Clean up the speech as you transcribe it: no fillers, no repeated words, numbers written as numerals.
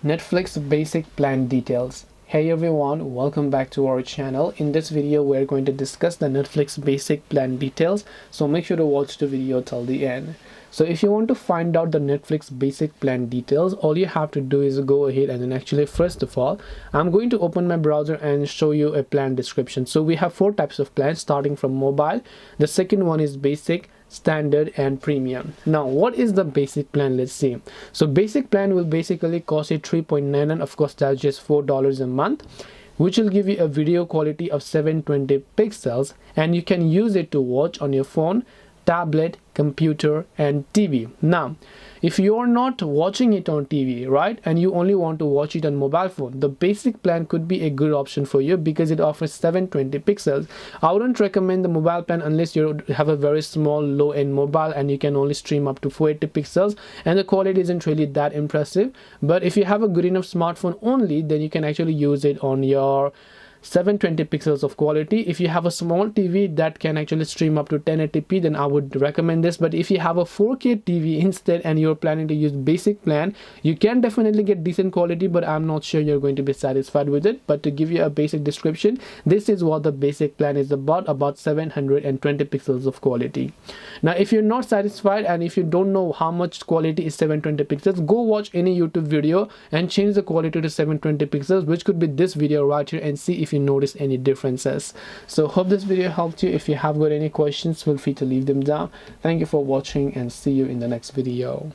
Netflix basic plan details. Hey everyone, welcome back to our channel. In this video we're going to discuss the Netflix basic plan details, so make sure to watch the video till the end. So if you want to find out the Netflix basic plan details, all you have to do is go ahead and then actually first of all I'm going to open my browser and show you a plan description. So we have four types of plans starting from mobile. The second one is basic, standard and premium. Now what is the basic plan? Let's see. So basic plan will basically cost you $3.99, and of course that's just $4 a month, which will give you a video quality of 720 pixels, and you can use it to watch on your phone, tablet, computer and TV. Now if you're not watching it on TV, right, and you only want to watch it on mobile phone, the basic plan could be a good option for you because it offers 720 pixels. I wouldn't recommend the mobile plan unless you have a very small low-end mobile and you can only stream up to 480 pixels and the quality isn't really that impressive. But if you have a good enough smartphone only, then you can actually use it on your 720 pixels of quality. If you have a small TV that can actually stream up to 1080p, then I would recommend this. But if you have a 4K TV instead and you're planning to use basic plan, you can definitely get decent quality, but I'm not sure you're going to be satisfied with it. But to give you a basic description, this is what the basic plan is about 720 pixels of quality. Now if you're not satisfied and if you don't know how much quality is 720 pixels, go watch any YouTube video and change the quality to 720 pixels, which could be this video right here, and see if you notice any differences. So hope this video helped you. If you have got any questions, feel free to leave them down. Thank you for watching and see you in the next video.